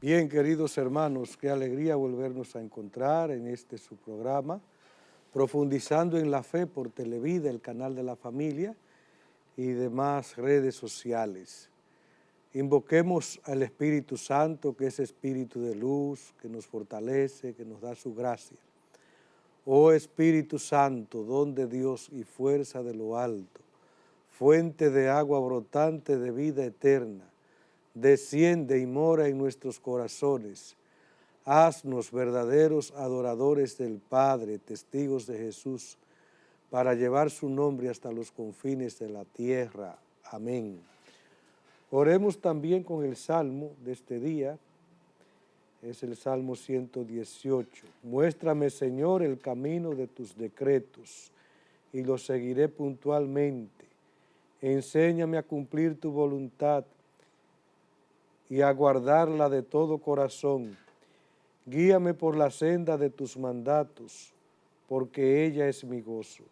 Bien, queridos hermanos, qué alegría volvernos a encontrar en su programa, profundizando en la fe por Televida, el canal de la familia y demás redes sociales. Invoquemos al Espíritu Santo, que es Espíritu de luz, que nos fortalece, que nos da su gracia. Oh Espíritu Santo, don de Dios y fuerza de lo alto, fuente de agua brotante de vida eterna, desciende y mora en nuestros corazones. Haznos verdaderos adoradores del Padre, testigos de Jesús, para llevar su nombre hasta los confines de la tierra. Amén. Oremos también con el Salmo de este día, es el Salmo 118. Muéstrame, Señor, el camino de tus decretos, y los seguiré puntualmente. Enséñame a cumplir tu voluntad y a guardarla de todo corazón. Guíame por la senda de tus mandatos, porque ella es mi gozo.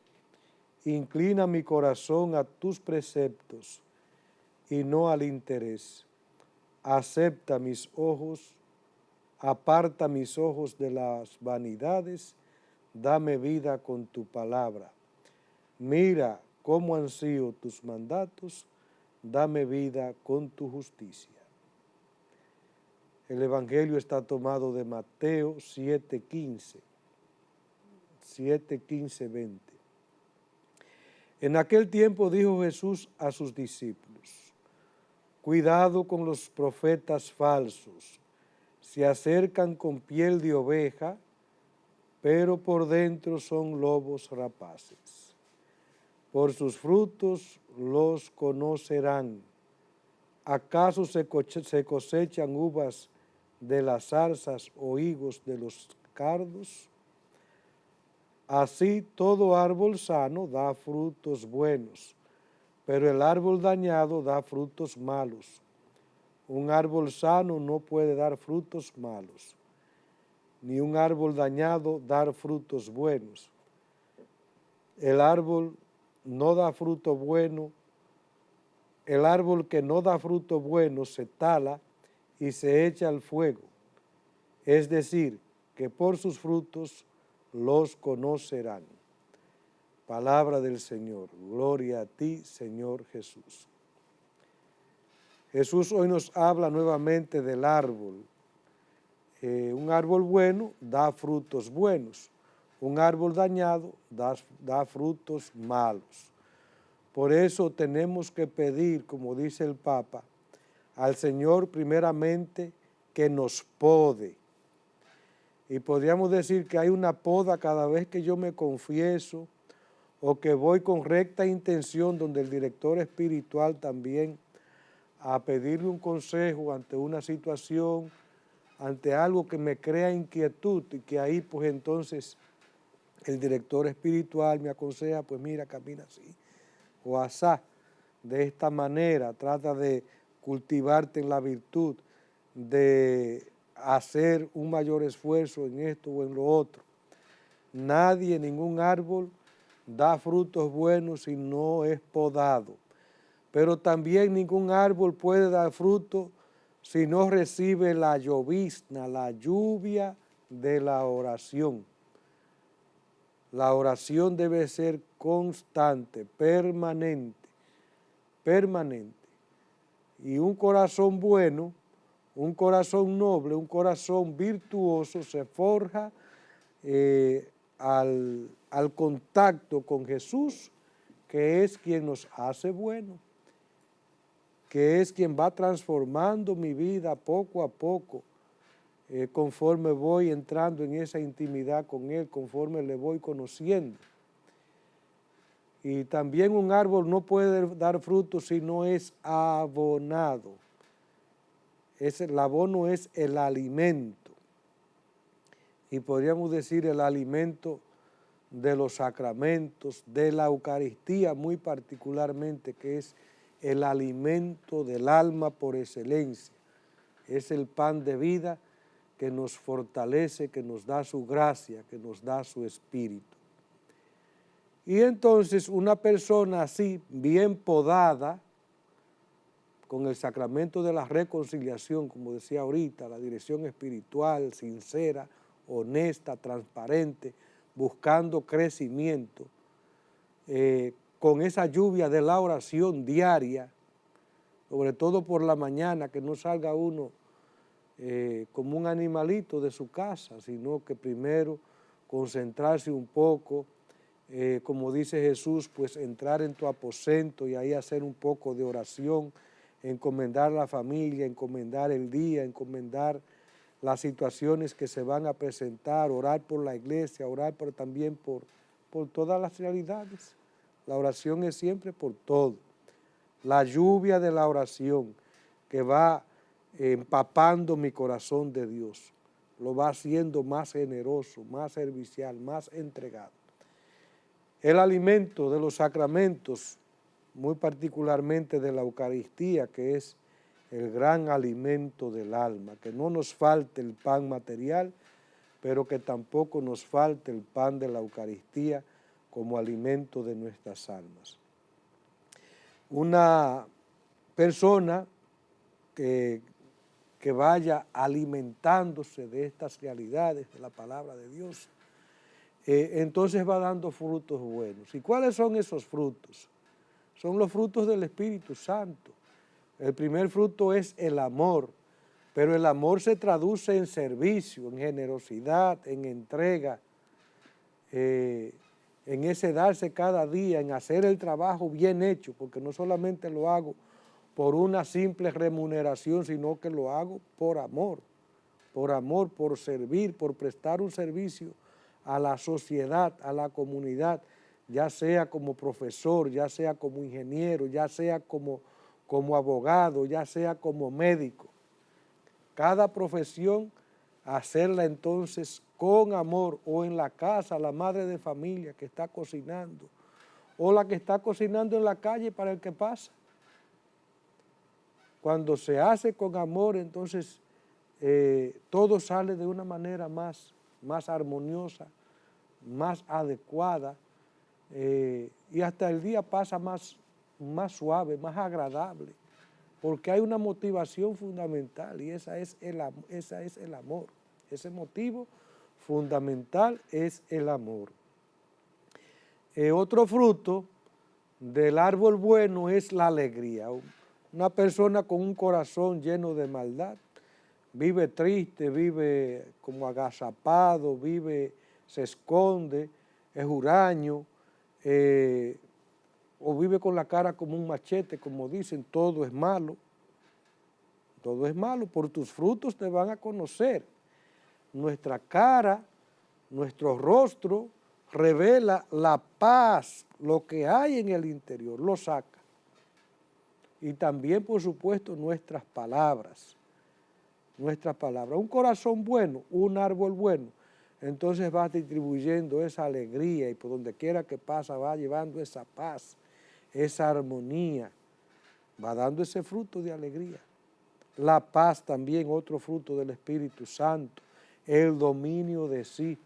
Inclina mi corazón a tus preceptos y no al interés. Acepta mis ojos, aparta mis ojos de las vanidades, dame vida con tu palabra. Mira cómo ansío tus mandatos, dame vida con tu justicia. El Evangelio está tomado de Mateo 7:15, 20. En aquel tiempo dijo Jesús a sus discípulos: cuidado con los profetas falsos, se acercan con piel de oveja, pero por dentro son lobos rapaces. Por sus frutos los conocerán. ¿Acaso se cosechan uvas de las zarzas o higos de los cardos? Así todo árbol sano da frutos buenos, pero el árbol dañado da frutos malos. Un árbol sano no puede dar frutos malos, ni un árbol dañado dar frutos buenos. El árbol no da fruto bueno, el árbol que no da fruto bueno se tala y se echa al fuego. Es decir, que por sus frutos los conocerán. Palabra del Señor. Gloria a ti, Señor Jesús. Jesús hoy nos habla nuevamente del árbol. Un árbol bueno da frutos buenos. Un árbol dañado da frutos malos. Por eso tenemos que pedir, como dice el Papa, al Señor primeramente que nos pode. Y podríamos decir que hay una poda cada vez que yo me confieso o que voy con recta intención donde el director espiritual también a pedirle un consejo ante una situación, ante algo que me crea inquietud y que ahí pues entonces el director espiritual me aconseja, pues mira, camina así o asá, de esta manera, trata de cultivarte en la virtud, de hacer un mayor esfuerzo en esto o en lo otro. Nadie, ningún árbol da frutos buenos si no es podado, pero también ningún árbol puede dar fruto si no recibe la llovizna, la lluvia de la oración. La oración debe ser constante, permanente. Y un corazón bueno, un corazón noble, un corazón virtuoso se forja al contacto con Jesús, que es quien nos hace bueno, que es quien va transformando mi vida poco a poco, conforme voy entrando en esa intimidad con Él, conforme le voy conociendo. Y también un árbol no puede dar fruto si no es abonado. El abono es el alimento. Y podríamos decir el alimento de los sacramentos, de la Eucaristía muy particularmente, que es el alimento del alma por excelencia. Es el pan de vida que nos fortalece, que nos da su gracia, que nos da su espíritu. Y entonces una persona así, bien podada, con el sacramento de la reconciliación, como decía ahorita, la dirección espiritual, sincera, honesta, transparente, buscando crecimiento, con esa lluvia de la oración diaria, sobre todo por la mañana, que no salga uno como un animalito de su casa, sino que primero concentrarse un poco, como dice Jesús, pues entrar en tu aposento y ahí hacer un poco de oración, encomendar la familia, encomendar el día, encomendar las situaciones que se van a presentar, orar por la iglesia, orar también por todas las realidades. La oración es siempre por todo. La lluvia de la oración que va empapando mi corazón de Dios, lo va haciendo más generoso, más servicial, más entregado. El alimento de los sacramentos, muy particularmente de la Eucaristía, que es el gran alimento del alma, que no nos falte el pan material, pero que tampoco nos falte el pan de la Eucaristía como alimento de nuestras almas. Una persona que vaya alimentándose de estas realidades de la palabra de Dios, entonces va dando frutos buenos. ¿Y cuáles son esos frutos? Son los frutos del Espíritu Santo. El primer fruto es el amor, pero el amor se traduce en servicio, en generosidad, en entrega, en ese darse cada día, en hacer el trabajo bien hecho, porque no solamente lo hago por una simple remuneración, sino que lo hago por amor, por servir, por prestar un servicio a la sociedad, a la comunidad, ya sea como profesor, ya sea como ingeniero, ya sea como abogado, ya sea como médico. Cada profesión, hacerla entonces con amor, o en la casa, la madre de familia que está cocinando, o la que está cocinando en la calle para el que pasa. Cuando se hace con amor, entonces todo sale de una manera más armoniosa, más adecuada, y hasta el día pasa más suave, más agradable, porque hay una motivación fundamental y esa es el amor. Ese motivo fundamental es el amor. Otro fruto del árbol bueno es la alegría. Una persona con un corazón lleno de maldad vive triste, vive como agazapado, se esconde, es huraño, o vive con la cara como un machete, como dicen, todo es malo. Todo es malo, por tus frutos te van a conocer. Nuestra cara, nuestro rostro revela la paz, lo que hay en el interior, lo saca. Y también, por supuesto, nuestras palabras. Un corazón bueno, un árbol bueno, entonces va distribuyendo esa alegría y por donde quiera que pasa va llevando esa paz, esa armonía, va dando ese fruto de alegría. La paz también, otro fruto del Espíritu Santo, el dominio de sí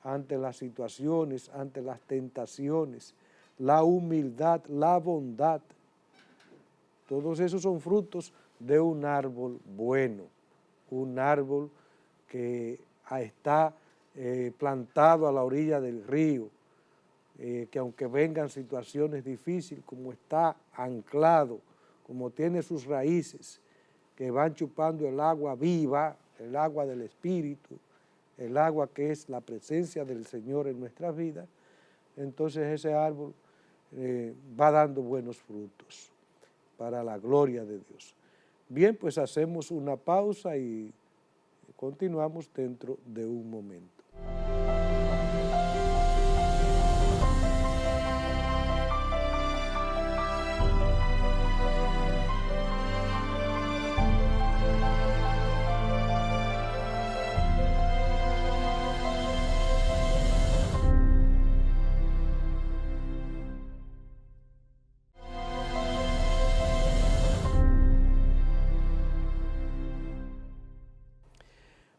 ante las situaciones, ante las tentaciones, la humildad, la bondad. Todos esos son frutos de un árbol bueno, un árbol que está plantado a la orilla del río, que aunque vengan situaciones difíciles, como está anclado, como tiene sus raíces, que van chupando el agua viva, el agua del Espíritu, el agua que es la presencia del Señor en nuestras vidas, entonces ese árbol va dando buenos frutos para la gloria de Dios. Bien, pues hacemos una pausa y continuamos dentro de un momento.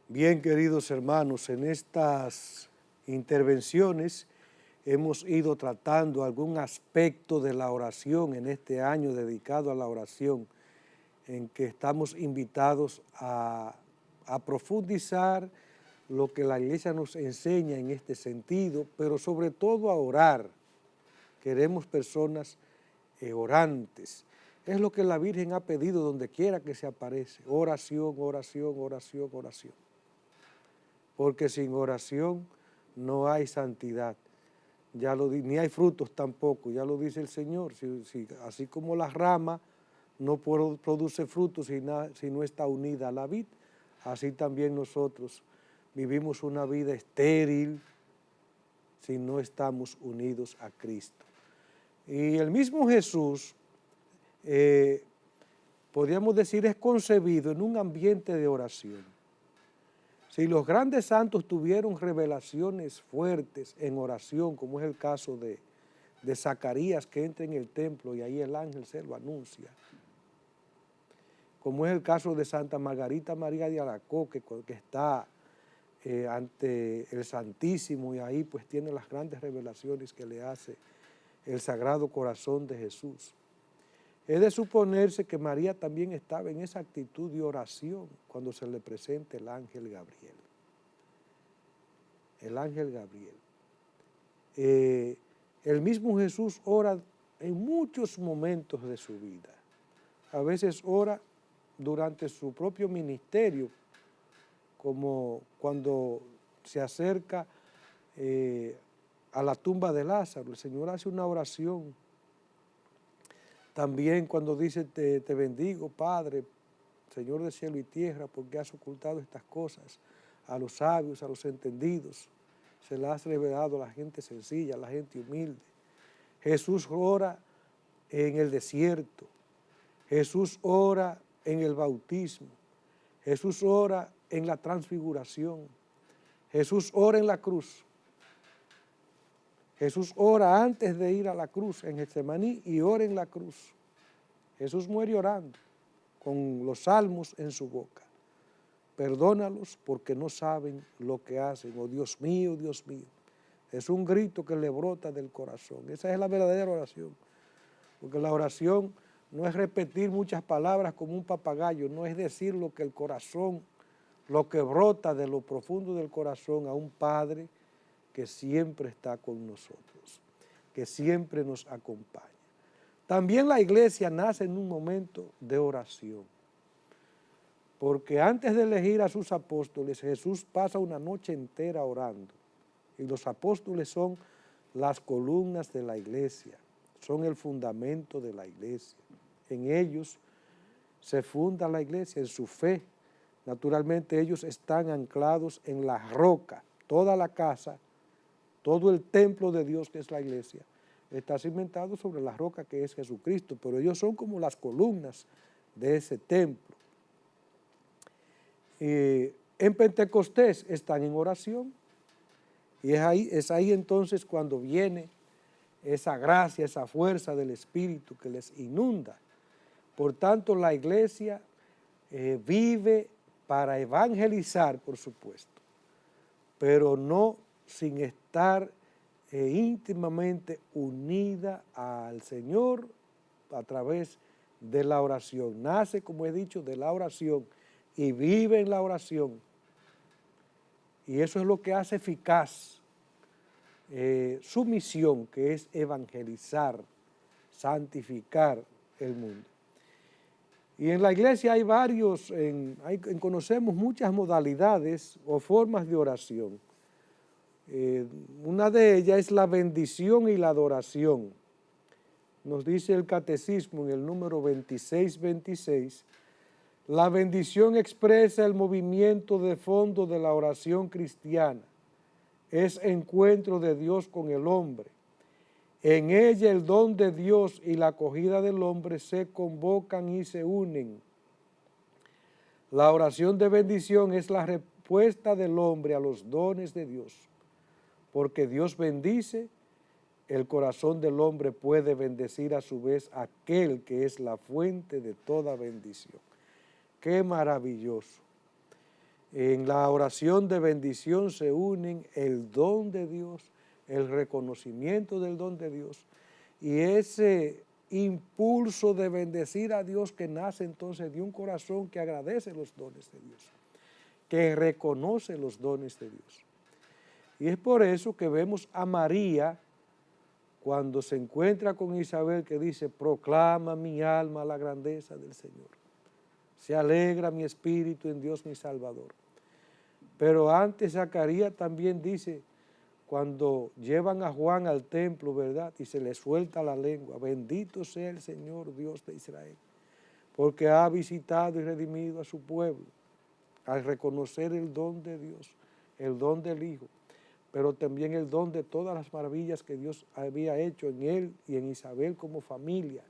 Bien, queridos hermanos, en estas intervenciones hemos ido tratando algún aspecto de la oración en este año dedicado a la oración, en que estamos invitados a profundizar lo que la Iglesia nos enseña en este sentido, pero sobre todo a orar. Queremos personas orantes. Es lo que la Virgen ha pedido donde quiera que se aparece. Oración, oración, oración, oración. Porque sin oración no hay santidad. Ni hay frutos tampoco, ya lo dice el Señor. Así como la rama no produce frutos si no está unida a la vid, así también nosotros vivimos una vida estéril si no estamos unidos a Cristo. Y el mismo Jesús, podríamos decir, es concebido en un ambiente de oración. Si los grandes santos tuvieron revelaciones fuertes en oración, como es el caso de Zacarías, que entra en el templo y ahí el ángel se lo anuncia, como es el caso de Santa Margarita María de Alacoque, que está ante el Santísimo y ahí pues tiene las grandes revelaciones que le hace el Sagrado Corazón de Jesús. Es de suponerse que María también estaba en esa actitud de oración cuando se le presenta el ángel Gabriel. El ángel Gabriel. El mismo Jesús ora en muchos momentos de su vida. A veces ora durante su propio ministerio, como cuando se acerca a la tumba de Lázaro. El Señor hace una oración. También cuando dice, te bendigo, Padre, Señor de cielo y tierra, porque has ocultado estas cosas a los sabios, a los entendidos. Se las has revelado a la gente sencilla, a la gente humilde. Jesús ora en el desierto. Jesús ora en el bautismo. Jesús ora en la transfiguración. Jesús ora en la cruz. Jesús ora antes de ir a la cruz en Getsemaní y ora en la cruz. Jesús muere orando con los salmos en su boca. Perdónalos porque no saben lo que hacen. Oh Dios mío, Dios mío. Es un grito que le brota del corazón. Esa es la verdadera oración. Porque la oración no es repetir muchas palabras como un papagayo, no es decir lo que el corazón, lo que brota de lo profundo del corazón a un Padre que siempre está con nosotros, que siempre nos acompaña. También la iglesia nace en un momento de oración, porque antes de elegir a sus apóstoles, Jesús pasa una noche entera orando, y los apóstoles son las columnas de la iglesia, son el fundamento de la iglesia. En ellos se funda la iglesia, en su fe. Naturalmente ellos están anclados en la roca, toda la casa, todo el templo de Dios que es la iglesia, está cimentado sobre la roca que es Jesucristo, pero ellos son como las columnas de ese templo. En Pentecostés están en oración y es ahí entonces cuando viene esa gracia, esa fuerza del Espíritu que les inunda. Por tanto, la iglesia vive para evangelizar, por supuesto, pero no sin estar íntimamente unida al Señor a través de la oración. Nace, como he dicho, de la oración y vive en la oración. Y eso es lo que hace eficaz su misión, que es evangelizar, santificar el mundo. Y en la iglesia hay conocemos muchas modalidades o formas de oración. Una de ellas es la bendición y la adoración. Nos dice el catecismo en el número 2626, la bendición expresa el movimiento de fondo de la oración cristiana. Es encuentro de Dios con el hombre. En ella el don de Dios y la acogida del hombre se convocan y se unen. La oración de bendición es la respuesta del hombre a los dones de Dios. Porque Dios bendice, el corazón del hombre puede bendecir a su vez a aquel que es la fuente de toda bendición. ¡Qué maravilloso! En la oración de bendición se unen el don de Dios, el reconocimiento del don de Dios y ese impulso de bendecir a Dios que nace entonces de un corazón que agradece los dones de Dios, que reconoce los dones de Dios. Y es por eso que vemos a María cuando se encuentra con Isabel que dice, proclama mi alma la grandeza del Señor. Se alegra mi espíritu en Dios mi Salvador. Pero antes Zacarías también dice, cuando llevan a Juan al templo, ¿verdad? Y se le suelta la lengua, bendito sea el Señor Dios de Israel, porque ha visitado y redimido a su pueblo, al reconocer el don de Dios, el don del Hijo, pero también el don de todas las maravillas que Dios había hecho en él y en Isabel como familia.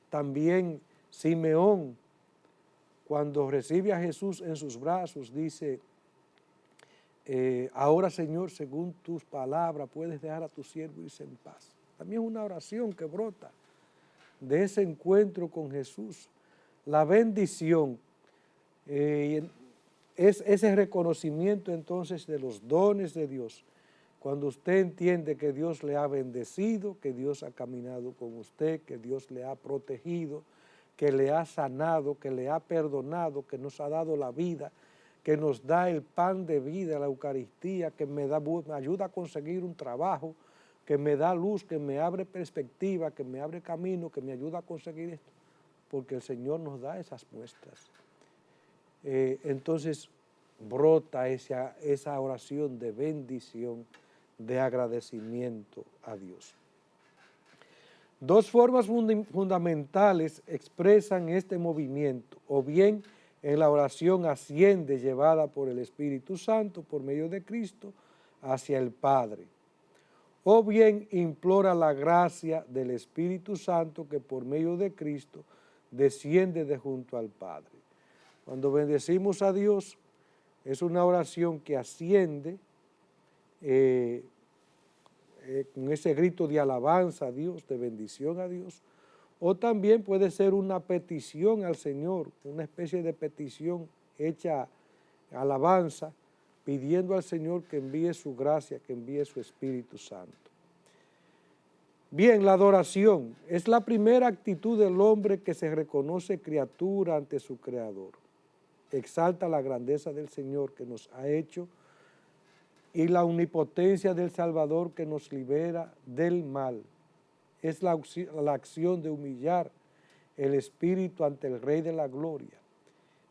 También Simeón, cuando recibe a Jesús en sus brazos, dice, ahora Señor, según tus palabras, puedes dejar a tu siervo irse en paz. También es una oración que brota de ese encuentro con Jesús. La bendición es ese reconocimiento entonces de los dones de Dios. Cuando usted entiende que Dios le ha bendecido, que Dios ha caminado con usted, que Dios le ha protegido, que le ha sanado, que le ha perdonado, que nos ha dado la vida, que nos da el pan de vida, la Eucaristía, que me ayuda a conseguir un trabajo, que me da luz, que me abre perspectiva, que me abre camino, que me ayuda a conseguir esto, porque el Señor nos da esas muestras. Entonces brota esa oración de bendición, de agradecimiento a Dios. Dos formas fundamentales expresan este movimiento, o bien en la oración asciende llevada por el Espíritu Santo por medio de Cristo hacia el Padre, o bien implora la gracia del Espíritu Santo que por medio de Cristo desciende de junto al Padre. Cuando bendecimos a Dios, es una oración que asciende con ese grito de alabanza a Dios, de bendición a Dios, o también puede ser una petición al Señor, una especie de petición hecha alabanza, pidiendo al Señor que envíe su gracia, que envíe su Espíritu Santo. Bien, la adoración es la primera actitud del hombre que se reconoce criatura ante su Creador. Exalta la grandeza del Señor que nos ha hecho y la omnipotencia del Salvador que nos libera del mal. Es la acción de humillar el espíritu ante el Rey de la Gloria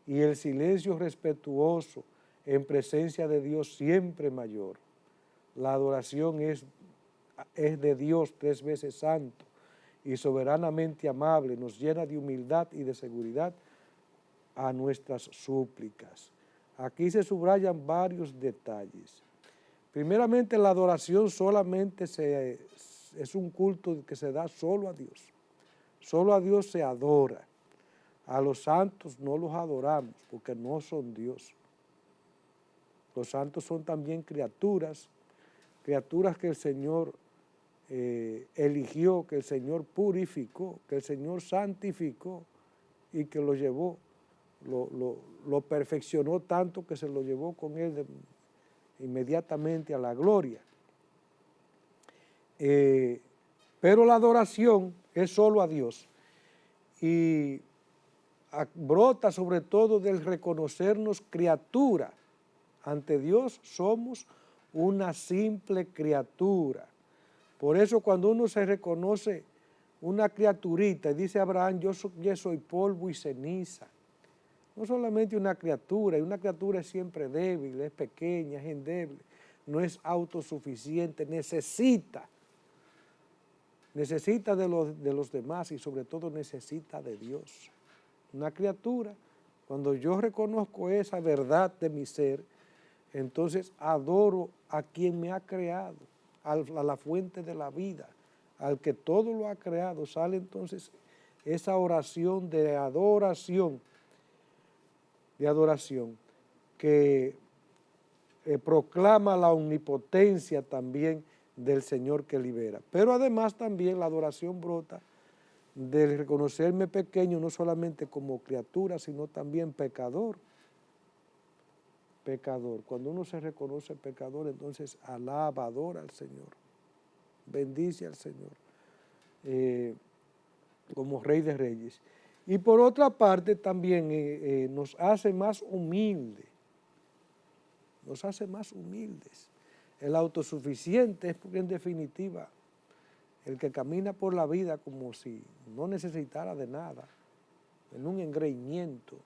y el silencio respetuoso en presencia de Dios siempre mayor. La adoración es de Dios 3 veces santo y soberanamente amable, nos llena de humildad y de seguridad a nuestras súplicas. Aquí se subrayan varios detalles. Primeramente, la adoración solamente es un culto que se da solo a Dios. Solo a Dios se adora. A los santos no los adoramos porque no son Dios. Los santos son también criaturas que el Señor eligió, que el Señor purificó, que el Señor santificó y que lo llevó, lo perfeccionó tanto que se lo llevó con él inmediatamente a la gloria. Pero la adoración es solo a Dios y brota sobre todo del reconocernos criatura. Ante Dios somos una simple criatura. Por eso cuando uno se reconoce una criaturita, y dice Abraham, yo soy polvo y ceniza. No solamente una criatura, y una criatura es siempre débil, es pequeña, es endeble, no es autosuficiente, necesita de los demás y sobre todo necesita de Dios. Una criatura, cuando yo reconozco esa verdad de mi ser, entonces adoro a quien me ha creado, a la fuente de la vida, al que todo lo ha creado. Sale entonces esa oración de adoración que proclama la omnipotencia también del Señor que libera. Pero además también la adoración brota del reconocerme pequeño, no solamente como criatura, sino también pecador. Pecador. Cuando uno se reconoce pecador, entonces alaba, adora al Señor. bendice al Señor como Rey de Reyes. Y por otra parte también nos hace más humildes, nos hace más humildes. El autosuficiente es porque en definitiva el que camina por la vida como si no necesitara de nada, en un engreimiento,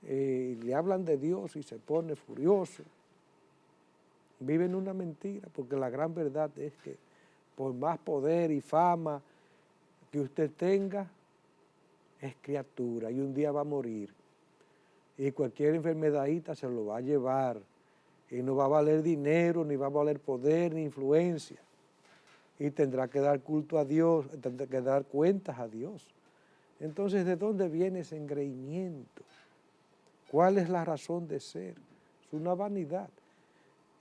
le hablan de Dios y se pone furioso, vive en una mentira, porque la gran verdad es que por más poder y fama que usted tenga, es criatura y un día va a morir. Y cualquier enfermedadita se lo va a llevar y no va a valer dinero, ni va a valer poder, ni influencia. Y tendrá que dar culto a Dios, tendrá que dar cuentas a Dios. Entonces, ¿de dónde viene ese engreimiento? ¿Cuál es la razón de ser? Es una vanidad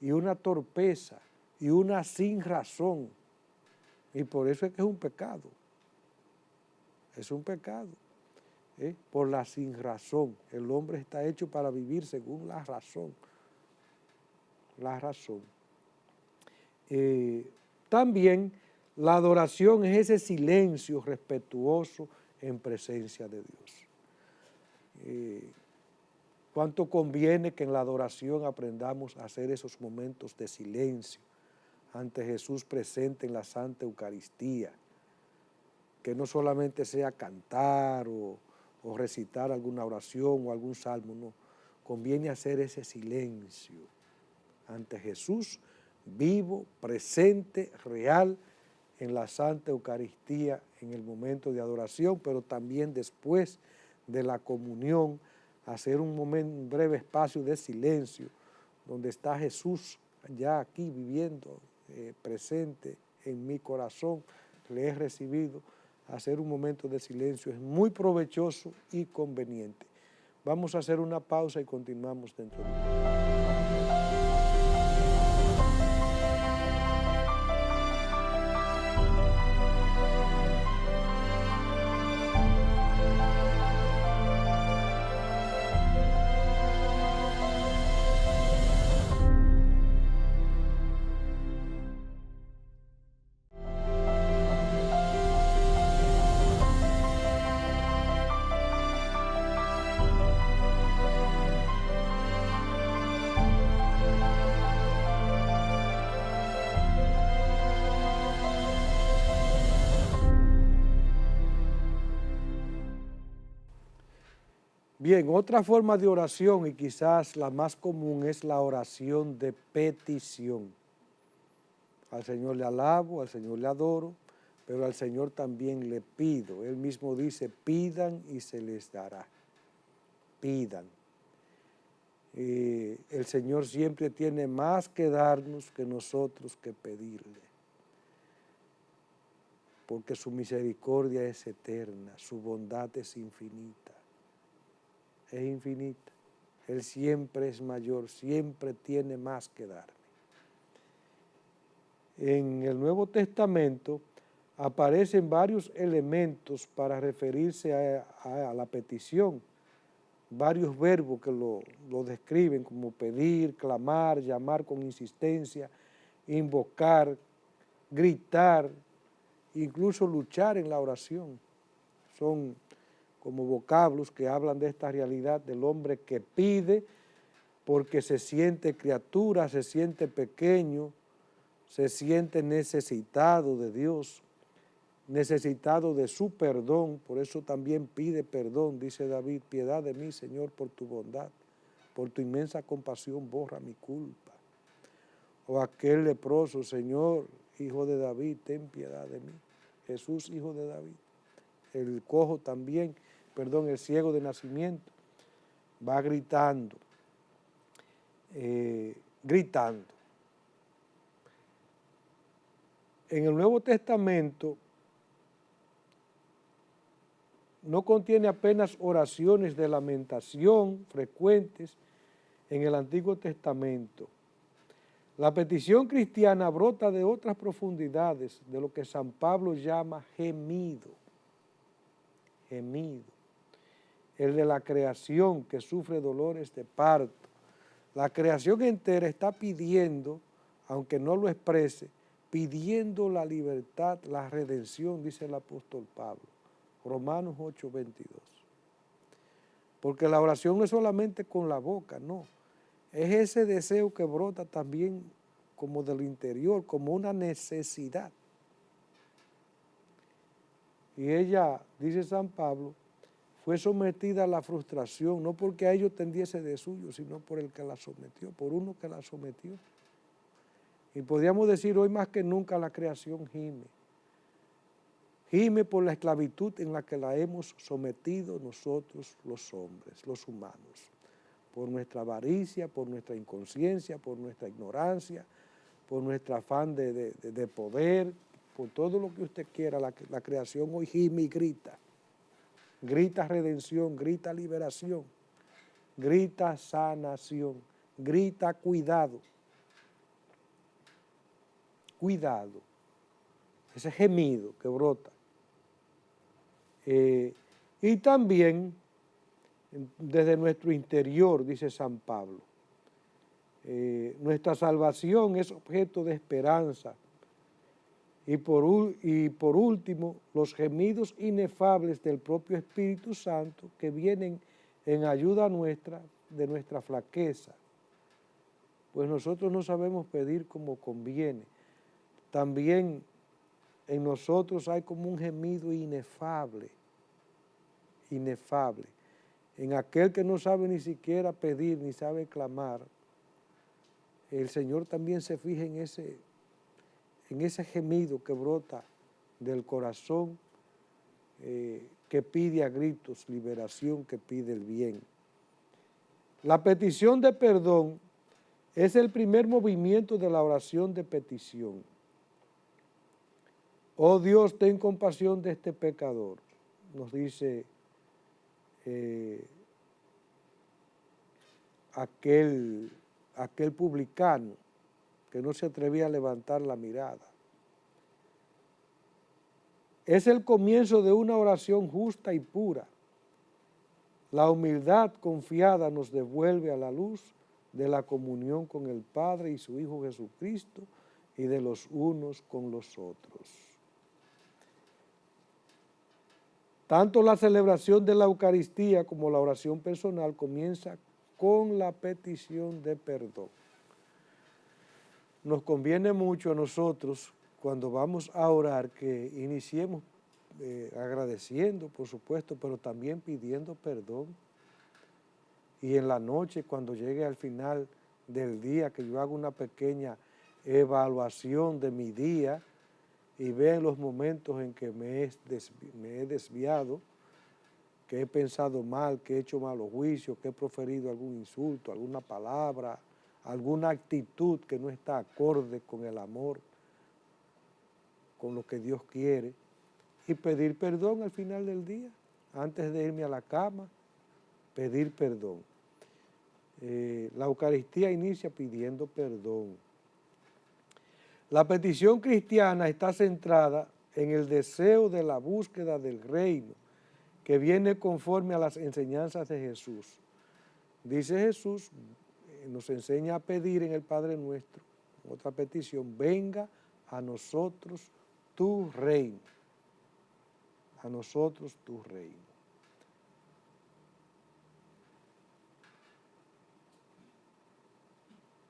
y una torpeza y una sin razón. Y por eso es que es un pecado. Es un pecado. Por la sin razón. El hombre está hecho para vivir según la razón. La razón. También la adoración es ese silencio respetuoso en presencia de Dios. ¿Cuánto conviene que en la adoración aprendamos a hacer esos momentos de silencio ante Jesús presente en la Santa Eucaristía? Que no solamente sea cantar o recitar alguna oración o algún salmo, no. Conviene hacer ese silencio ante Jesús vivo, presente, real en la Santa Eucaristía en el momento de adoración, pero también después de la comunión, hacer un breve espacio de silencio donde está Jesús ya aquí viviendo, presente en mi corazón, le he recibido. Hacer un momento de silencio es muy provechoso y conveniente. Vamos a hacer una pausa y continuamos dentro de un momento. Bien, otra forma de oración y quizás la más común es la oración de petición. Al Señor le alabo, al Señor le adoro, pero al Señor también le pido. Él mismo dice, pidan y se les dará. Pidan. El Señor siempre tiene más que darnos que nosotros que pedirle. Porque su misericordia es eterna, su bondad es infinita. Es infinita. Él siempre es mayor, siempre tiene más que darme. En el Nuevo Testamento aparecen varios elementos para referirse a la petición, varios verbos que lo describen como pedir, clamar, llamar con insistencia, invocar, gritar, incluso luchar en la oración. Son como vocablos que hablan de esta realidad del hombre que pide porque se siente criatura, se siente pequeño, se siente necesitado de Dios, necesitado de su perdón, por eso también pide perdón, dice David, piedad de mí, Señor, por tu bondad, por tu inmensa compasión, borra mi culpa. O aquel leproso, Señor, hijo de David, ten piedad de mí. Jesús, hijo de David. El cojo también, el ciego de nacimiento, va gritando, gritando. En el Nuevo Testamento no contiene apenas oraciones de lamentación frecuentes en el Antiguo Testamento. La petición cristiana brota de otras profundidades, de lo que San Pablo llama gemido. Gemido. El de la creación que sufre dolores de parto. La creación entera está pidiendo, aunque no lo exprese, pidiendo la libertad, la redención, dice el apóstol Pablo, Romanos 8:22. Porque la oración no es solamente con la boca, no, es ese deseo que brota también como del interior, como una necesidad. Y ella, dice San Pablo, fue sometida a la frustración, no porque a ellos tendiese de suyo, sino por el que la sometió, por uno que la sometió. Y podríamos decir hoy más que nunca la creación gime. Gime por la esclavitud en la que la hemos sometido nosotros los hombres, los humanos. Por nuestra avaricia, por nuestra inconsciencia, por nuestra ignorancia, por nuestro afán de poder, por todo lo que usted quiera. La creación hoy gime y grita. Grita redención, grita liberación, grita sanación, grita cuidado. Cuidado, ese gemido que brota. Y también desde nuestro interior, dice San Pablo, nuestra salvación es objeto de esperanza. Y por último, los gemidos inefables del propio Espíritu Santo que vienen en ayuda nuestra, de nuestra flaqueza. Pues nosotros no sabemos pedir como conviene. También en nosotros hay como un gemido inefable, inefable. En aquel que no sabe ni siquiera pedir, ni sabe clamar, el Señor también se fija en ese gemido que brota del corazón, que pide a gritos liberación, que pide el bien. La petición de perdón es el primer movimiento de la oración de petición. Oh Dios, ten compasión de este pecador, nos dice aquel publicano que no se atrevía a levantar la mirada. Es el comienzo de una oración justa y pura. La humildad confiada nos devuelve a la luz de la comunión con el Padre y su Hijo Jesucristo y de los unos con los otros. Tanto la celebración de la Eucaristía como la oración personal comienza con la petición de perdón. Nos conviene mucho a nosotros, cuando vamos a orar, que iniciemos agradeciendo, por supuesto, pero también pidiendo perdón. Y en la noche, cuando llegue al final del día, que yo haga una pequeña evaluación de mi día, y vean los momentos en que me he desviado, que he pensado mal, que he hecho malos juicios, que he proferido algún insulto, alguna palabra, alguna actitud que no está acorde con el amor, con lo que Dios quiere, y pedir perdón al final del día, antes de irme a la cama, pedir perdón. La Eucaristía inicia pidiendo perdón. La petición cristiana está centrada en el deseo de la búsqueda del reino, que viene conforme a las enseñanzas de Jesús. Dice Jesús, nos enseña a pedir en el Padre Nuestro, otra petición, venga a nosotros tu reino, a nosotros tu reino.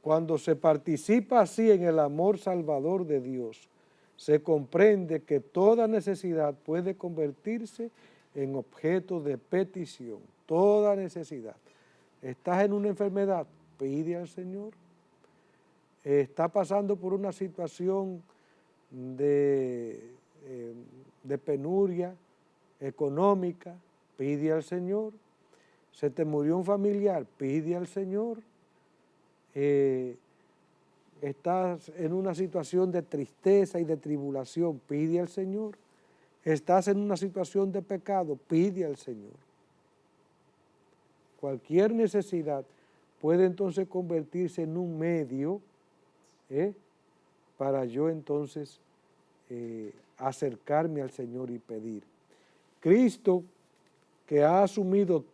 Cuando se participa así en el amor salvador de Dios, se comprende que toda necesidad puede convertirse en objeto de petición, toda necesidad. ¿Estás en una enfermedad? Pide al Señor. ¿Está pasando por una situación de penuria económica? Pide al Señor. ¿Se te murió un familiar? Pide al Señor. Estás en una situación de tristeza y de tribulación, pide al Señor. Estás en una situación de pecado, pide al Señor. Cualquier necesidad puede entonces convertirse en un medio para yo entonces acercarme al Señor y pedir. Cristo, que ha asumido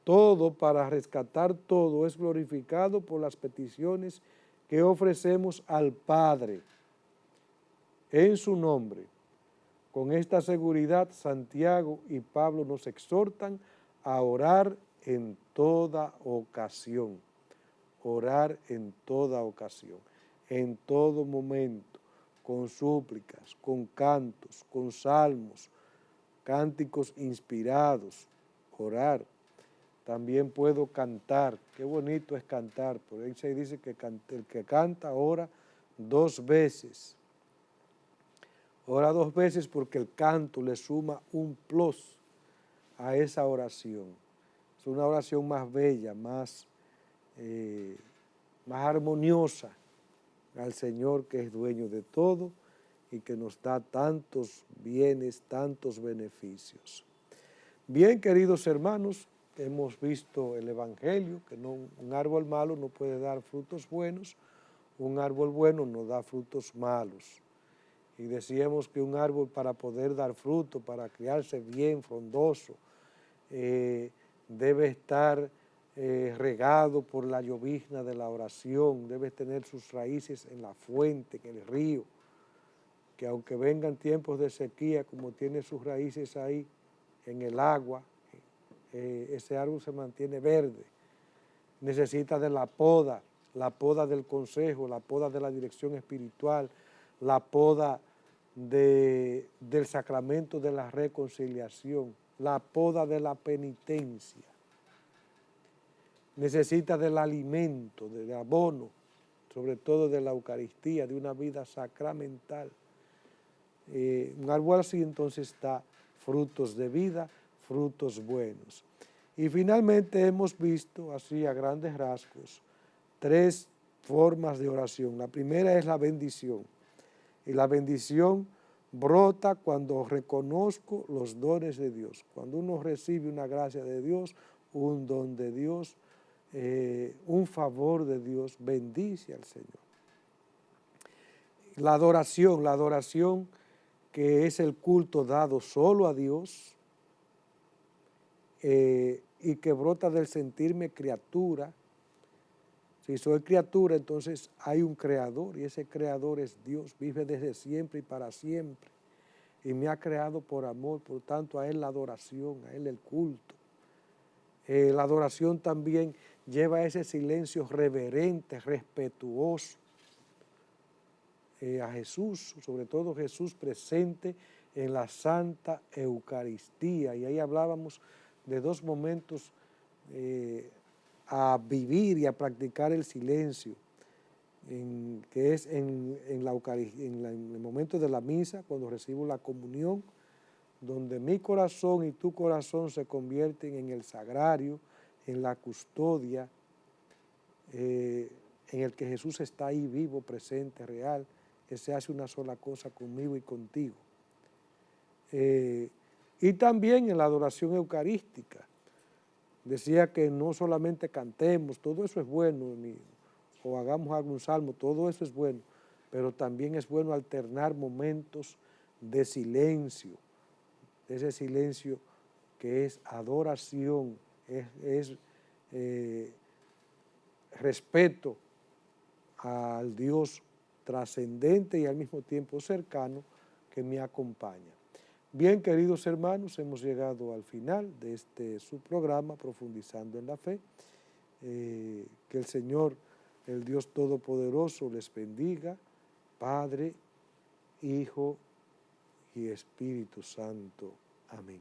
todo para rescatar todo, es glorificado por las peticiones que ofrecemos al Padre. En su nombre, con esta seguridad, Santiago y Pablo nos exhortan a orar en toda ocasión. Orar en toda ocasión, en todo momento, con súplicas, con cantos, con salmos, cánticos inspirados, orar. También puedo cantar, qué bonito es cantar, por ahí se dice que el que canta ora 2 veces. Ora 2 veces porque el canto le suma un plus a esa oración. Es una oración más bella, más armoniosa al Señor, que es dueño de todo y que nos da tantos bienes, tantos beneficios. Bien, queridos hermanos, hemos visto el Evangelio, que un árbol malo no puede dar frutos buenos, un árbol bueno no da frutos malos. Y decíamos que un árbol, para poder dar fruto, para criarse bien, frondoso, debe estar regado por la llovizna de la oración, debe tener sus raíces en la fuente, en el río, que aunque vengan tiempos de sequía, como tiene sus raíces ahí en el agua, ese árbol se mantiene verde. Necesita de la poda del consejo, la poda de la dirección espiritual, la poda del sacramento de la reconciliación, la poda de la penitencia. Necesita del alimento, del abono, sobre todo de la Eucaristía, de una vida sacramental. Un árbol así entonces da frutos de vida, frutos buenos. Y finalmente hemos visto, así a grandes rasgos, 3 formas de oración. La primera es la bendición. Y la bendición brota cuando reconozco los dones de Dios. Cuando uno recibe una gracia de Dios, un don de Dios, un favor de Dios, bendice al Señor. La adoración que es el culto dado solo a Dios y que brota del sentirme criatura. Si soy criatura, entonces hay un creador y ese creador es Dios, vive desde siempre y para siempre y me ha creado por amor, por tanto a Él la adoración, a Él el culto. La adoración también lleva ese silencio reverente, respetuoso a Jesús, sobre todo Jesús presente en la Santa Eucaristía. Y ahí hablábamos de 2 momentos a vivir y a practicar el silencio, que es en el momento de la misa, cuando recibo la comunión, donde mi corazón y tu corazón se convierten en el sagrario, en la custodia, en el que Jesús está ahí vivo, presente, real, que se hace una sola cosa conmigo y contigo. Y también en la adoración eucarística. Decía que no solamente cantemos, todo eso es bueno, o hagamos algún salmo, todo eso es bueno, pero también es bueno alternar momentos de silencio, ese silencio que es adoración, es respeto al Dios trascendente y al mismo tiempo cercano que me acompaña. Bien, queridos hermanos, hemos llegado al final de este su programa, Profundizando en la Fe. Que el Señor, el Dios Todopoderoso, les bendiga, Padre, Hijo y Espíritu Santo. Amén.